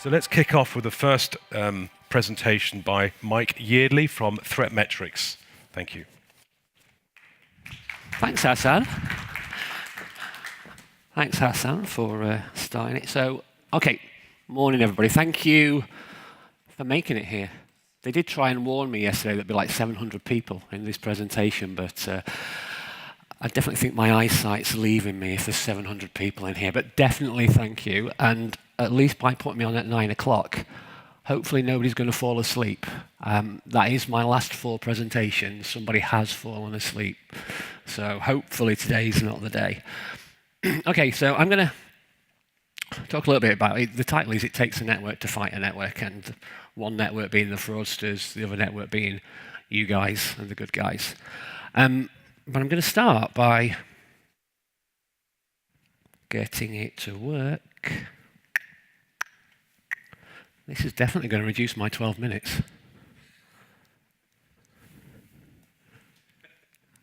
So let's kick off with the first presentation by Mike Yeardley from Threatmetrix. Thank you. Thanks, Hassan. Thanks, Hassan, for starting it. So, okay, morning, everybody. Thank you for making it here. They did try and warn me yesterday there'd be like 700 people in this presentation, but I definitely think my eyesight's leaving me if there's 700 people in here. But definitely thank you, and at least by putting me on at 9 o'clock, hopefully nobody's going to fall asleep. That is my last 4 presentations. Somebody has fallen asleep. So hopefully today's not the day. Okay, so I'm going to talk a little bit about it. The title is It Takes a Network to Fight a Network, and one network being the fraudsters, the other network being you guys and the good guys. But I'm going to start by getting it to work. This is definitely going to reduce my 12 minutes.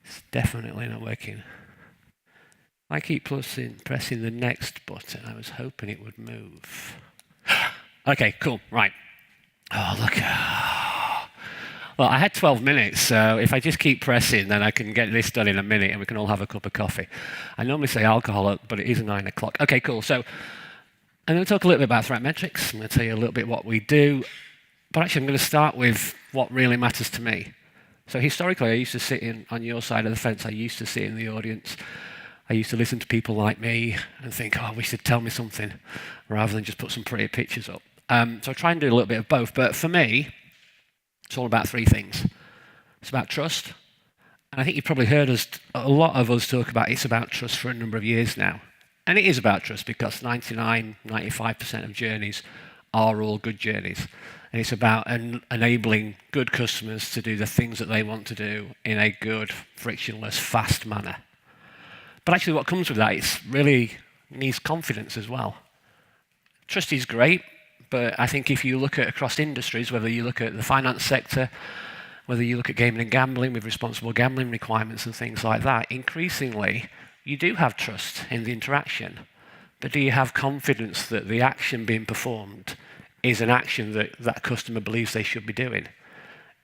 It's definitely not working. I keep pressing the next button. I was hoping it would move. Okay, cool, right. Oh, look. Well, I had 12 minutes, so if I just keep pressing, then I can get this done in a minute and we can all have a cup of coffee. I normally say alcohol, but it is 9 o'clock. Okay, cool. So I'm going to talk a little bit about Threatmetrix. I'm going to tell you a little bit what we do. But actually, I'm going to start with what really matters to me. So historically, I used to sit on your side of the fence. I used to sit in the audience. I used to listen to people like me and think, oh, I wish they'd tell me something, rather than just put some pretty pictures up. So I try and do a little bit of both. But for me, it's all about 3 things. It's about trust. And I think you've probably heard a lot of us talk about it's about trust for a number of years now. And it is about trust because 95% of journeys are all good journeys. And it's about enabling good customers to do the things that they want to do in a good, frictionless, fast manner. But actually what comes with that is really needs confidence as well. Trust is great, but I think if you look at across industries, whether you look at the finance sector, whether you look at gaming and gambling with responsible gambling requirements and things like that, increasingly you do have trust in the interaction. But do you have confidence that the action being performed is an action that that customer believes they should be doing?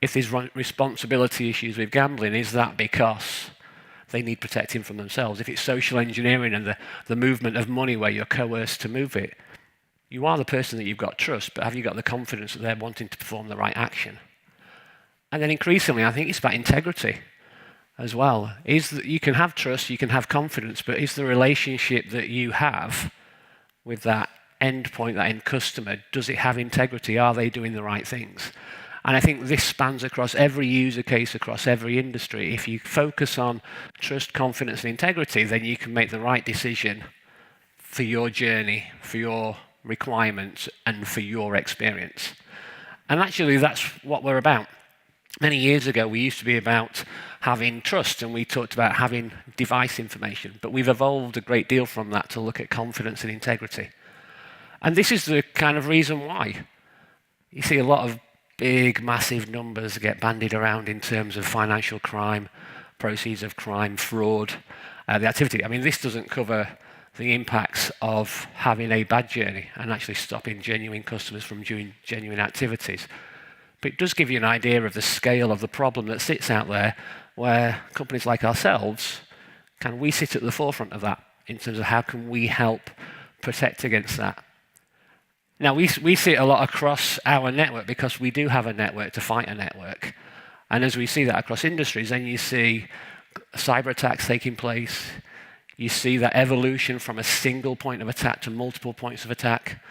If there's responsibility issues with gambling, is that because they need protecting from themselves? If it's social engineering and the movement of money where you're coerced to move it, you are the person that you've got trust, but have you got the confidence that they're wanting to perform the right action? And then increasingly, I think it's about integrity as well. You can have trust, you can have confidence, but is the relationship that you have with that end point, that end customer, does it have integrity? Are they doing the right things? And I think this spans across every user case, across every industry. If you focus on trust, confidence, and integrity, then you can make the right decision for your journey, for your requirements, and for your experience. And actually, that's what we're about. Many years ago, we used to be about having trust, and we talked about having device information. But we've evolved a great deal from that to look at confidence and integrity. And this is the kind of reason why. You see a lot of big, massive numbers get bandied around in terms of financial crime, proceeds of crime, fraud, the activity. I mean, this doesn't cover the impacts of having a bad journey and actually stopping genuine customers from doing genuine activities. But it does give you an idea of the scale of the problem that sits out there, where companies like ourselves, we sit at the forefront of that in terms of how can we help protect against that. Now, we see it a lot across our network because we do have a network to fight a network. And as we see that across industries, then you see cyber attacks taking place. You see that evolution from a single point of attack to multiple points of attack.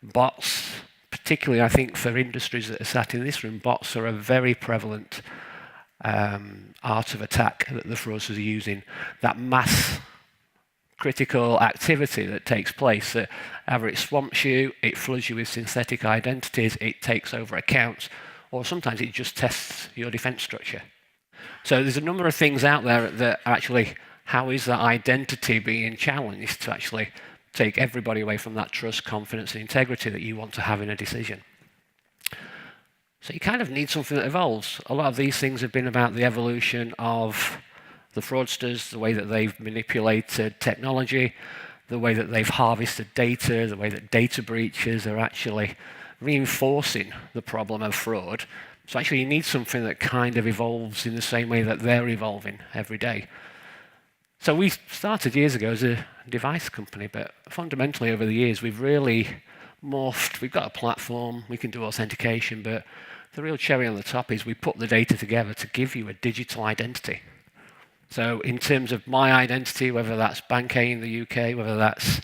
Bots, particularly I think for industries that are sat in this room, bots are a very prevalent art of attack that the fraudsters are using. That mass critical activity that takes place, that either it swamps you, it floods you with synthetic identities, it takes over accounts, or sometimes it just tests your defense structure. So there's a number of things out there that are actually, how is that identity being challenged to actually take everybody away from that trust, confidence, and integrity that you want to have in a decision? So you kind of need something that evolves. A lot of these things have been about the evolution of the fraudsters, the way that they've manipulated technology, the way that they've harvested data, the way that data breaches are actually reinforcing the problem of fraud. So actually you need something that kind of evolves in the same way that they're evolving every day. So we started years ago as a device company, but fundamentally over the years we've really morphed. We've got a platform, we can do authentication, but the real cherry on the top is we put the data together to give you a digital identity. So in terms of my identity, whether that's Bank A in the UK, whether that's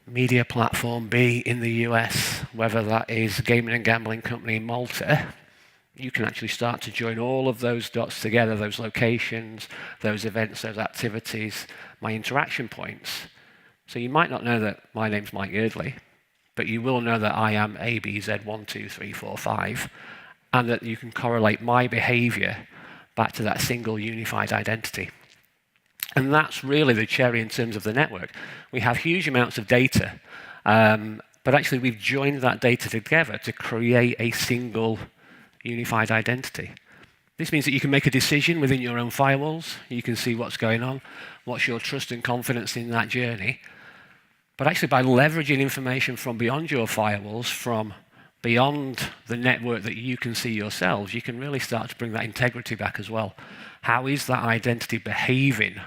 media platform B in the US, whether that is gaming and gambling company in Malta, you can actually start to join all of those dots together, those locations, those events, those activities, my interaction points. So you might not know that my name's Mike Yeardley, but you will know that I am ABZ12345, and that you can correlate my behavior back to that single unified identity. And that's really the cherry in terms of the network. We have huge amounts of data, but actually we've joined that data together to create a single unified identity. This means that you can make a decision within your own firewalls. You can see what's going on, what's your trust and confidence in that journey. But actually by leveraging information from beyond your firewalls, from beyond the network that you can see yourselves, you can really start to bring that integrity back as well. How is that identity behaving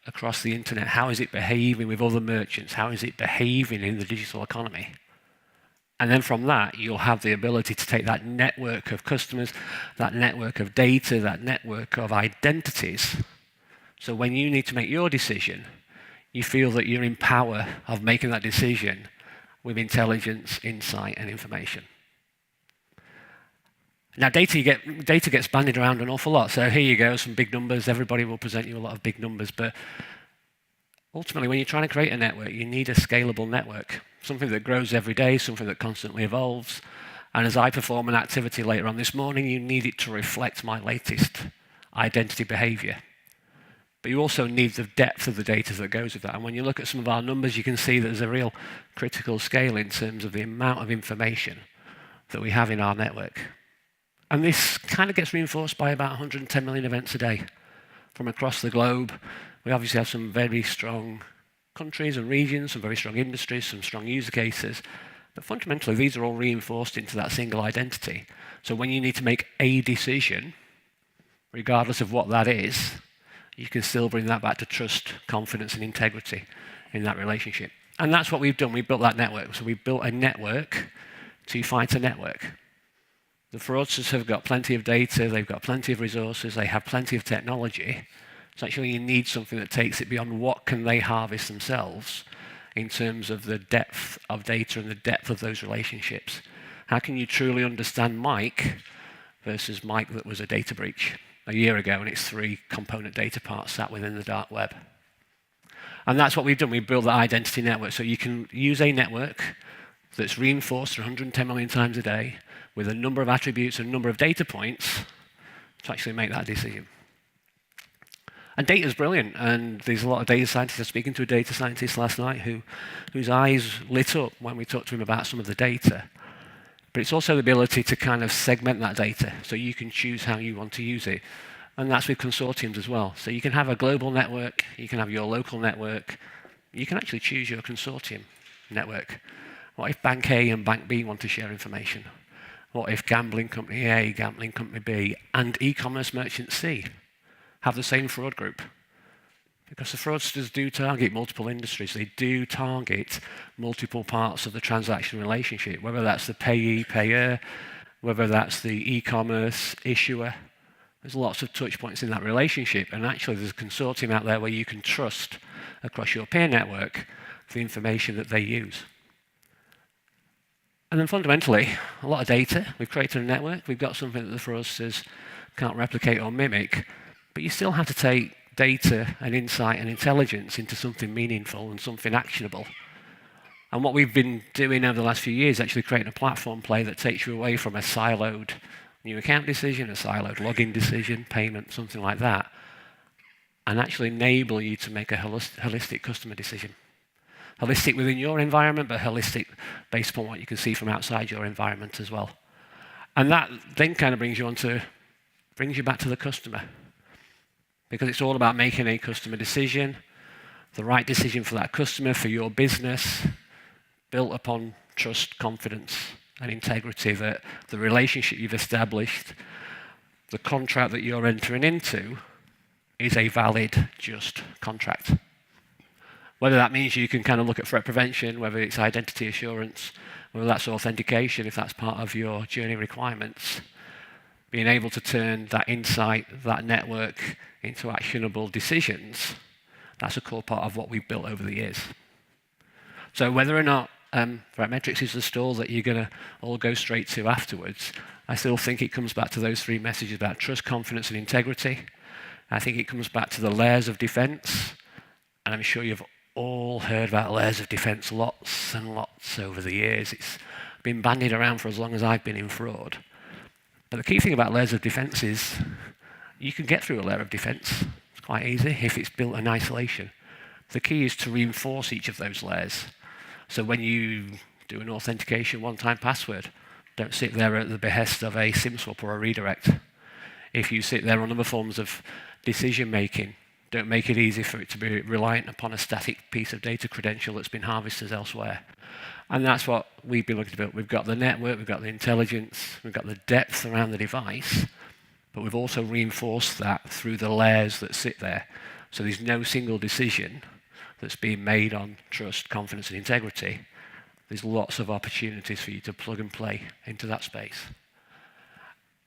across the internet? How is it behaving with other merchants? How is it behaving in the digital economy? And then from that, you'll have the ability to take that network of customers, that network of data, that network of identities. So when you need to make your decision, you feel that you're in power of making that decision with intelligence, insight, and information. Now, data gets bandied around an awful lot. So here you go, some big numbers. Everybody will present you a lot of big numbers. But ultimately, when you're trying to create a network, you need a scalable network, something that grows every day, something that constantly evolves. And as I perform an activity later on this morning, you need it to reflect my latest identity behavior. But you also need the depth of the data that goes with that. And when you look at some of our numbers, you can see that there's a real critical scale in terms of the amount of information that we have in our network. And this kind of gets reinforced by about 110 million events a day from across the globe. We obviously have some very strong countries and regions, some very strong industries, some strong user cases. But fundamentally, these are all reinforced into that single identity. So when you need to make a decision, regardless of what that is, you can still bring that back to trust, confidence, and integrity in that relationship. And that's what we've done. We've built that network. So we've built a network to fight a network. The fraudsters have got plenty of data, they've got plenty of resources, they have plenty of technology. So actually you need something that takes it beyond what can they harvest themselves in terms of the depth of data and the depth of those relationships. How can you truly understand Mike versus Mike that was a data breach a year ago and it's 3 component data parts sat within the dark web? And that's what we've done. We've built that identity network. So you can use a network that's reinforced 110 million times a day with a number of attributes and a number of data points to actually make that decision. And data is brilliant, and there's a lot of data scientists. I was speaking to a data scientist last night whose eyes lit up when we talked to him about some of the data. But it's also the ability to kind of segment that data so you can choose how you want to use it. And that's with consortiums as well. So you can have a global network, you can have your local network, you can actually choose your consortium network. What if Bank A and Bank B want to share information? What if gambling company A, gambling company B, and e-commerce merchant C have the same fraud group? Because the fraudsters do target multiple industries. They do target multiple parts of the transaction relationship, whether that's the payee, payer, whether that's the e-commerce issuer. There's lots of touch points in that relationship, and actually there's a consortium out there where you can trust across your peer network the information that they use. And then fundamentally, a lot of data. We've created a network. We've got something that the fraudsters can't replicate or mimic, but you still have to take data and insight and intelligence into something meaningful and something actionable. And what we've been doing over the last few years is actually creating a platform play that takes you away from a siloed new account decision, a siloed login decision, payment, something like that, and actually enable you to make a holistic customer decision. Holistic within your environment, but holistic based upon what you can see from outside your environment as well. And that then kind of brings you back to the customer. Because it's all about making a customer decision, the right decision for that customer, for your business, built upon trust, confidence, and integrity, that the relationship you've established, the contract that you're entering into, is a valid, just contract. Whether that means you can kind of look at threat prevention, whether it's identity assurance, whether that's authentication, if that's part of your journey requirements, being able to turn that insight, that network, into actionable decisions, that's a core part of what we've built over the years. So whether or not Threatmetrix is the store that you're going to all go straight to afterwards, I still think it comes back to those three messages about trust, confidence, and integrity. I think it comes back to the layers of defense, and I'm sure you've all heard about layers of defense lots and lots over the years. It's been bandied around for as long as I've been in fraud. But the key thing about layers of defense is you can get through a layer of defense. It's quite easy if it's built in isolation. The key is to reinforce each of those layers. So when you do an authentication one-time password, don't sit there at the behest of a SIM swap or a redirect. If you sit there on other forms of decision-making, don't make it easy for it to be reliant upon a static piece of data credential that's been harvested elsewhere. And that's what we've been looking to build. We've got the network, we've got the intelligence, we've got the depth around the device, but we've also reinforced that through the layers that sit there. So there's no single decision that's being made on trust, confidence, and integrity. There's lots of opportunities for you to plug and play into that space.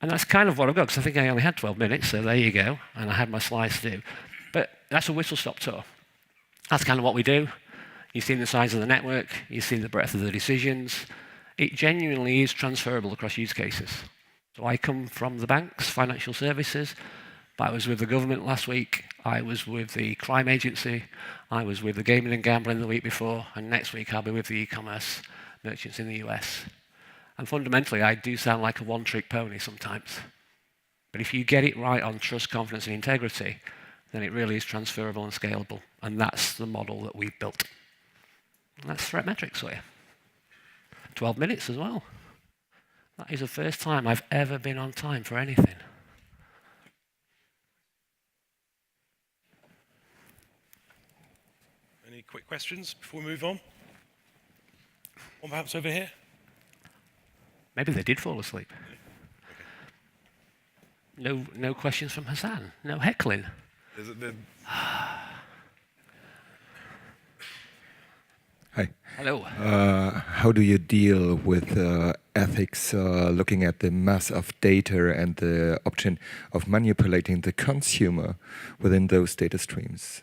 And that's kind of what I've got, because I think I only had 12 minutes, so there you go, and I had my slides to do. But that's a whistle-stop tour. That's kind of what we do. You've seen the size of the network, you've seen the breadth of the decisions. It genuinely is transferable across use cases. So I come from the banks, financial services, but I was with the government last week, I was with the crime agency, I was with the gaming and gambling the week before, and next week I'll be with the e-commerce merchants in the US. And fundamentally, I do sound like a one-trick pony sometimes. But if you get it right on trust, confidence, and integrity, then it really is transferable and scalable. And that's the model that we've built. And that's Threatmetrix for you. 12 minutes as well. That is the first time I've ever been on time for anything. Any quick questions before we move on? One perhaps over here? Maybe they did fall asleep. Okay. No questions from Hassan. No heckling. Hi. Hello. How do you deal with ethics looking at the mass of data and the option of manipulating the consumer within those data streams?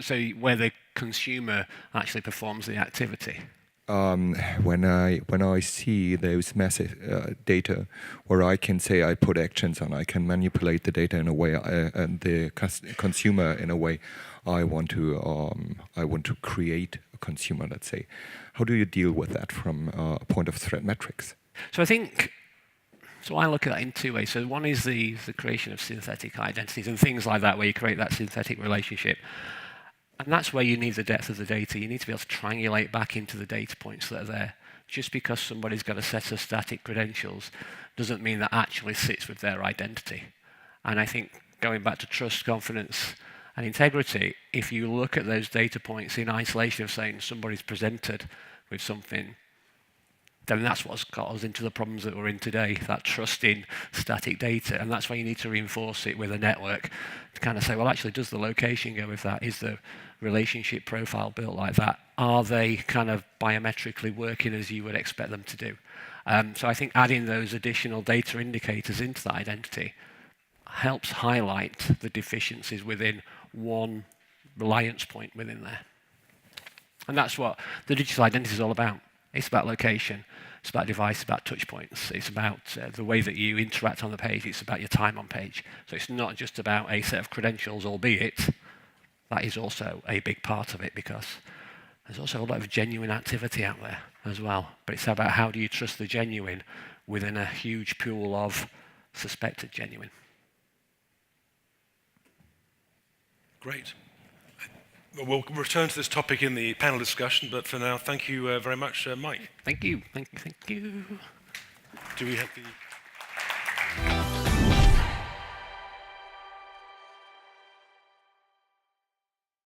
So where the consumer actually performs the activity? When I see those massive data, where I can say I put actions on, I can manipulate the data in a way, and the consumer in a way I want to create a consumer. Let's say, how do you deal with that from a point of Threatmetrix? So I look at that in two ways. So one is the creation of synthetic identities and things like that, where you create that synthetic relationship. And that's where you need the depth of the data. You need to be able to triangulate back into the data points that are there. Just because somebody's got a set of static credentials doesn't mean that actually sits with their identity. And I think going back to trust, confidence, and integrity, if you look at those data points in isolation of saying somebody's presented with something, then that's what's got us into the problems that we're in today, that trust in static data. And that's why you need to reinforce it with a network to kind of say, well, actually, does the location go with that? Is the relationship profile built like that? Are they kind of biometrically working as you would expect them to do? So I think adding those additional data indicators into that identity helps highlight the deficiencies within one reliance point within there. And that's what the digital identity is all about. It's about location, it's about device, it's about touch points, it's about the way that you interact on the page, it's about your time on page. So it's not just about a set of credentials, albeit that is also a big part of it, because there's also a lot of genuine activity out there as well. But it's about how do you trust the genuine within a huge pool of suspected genuine. Great. We'll return to this topic in the panel discussion, but for now, thank you very much, Mike. Thank you. Thank you. Thank you. Do we have the...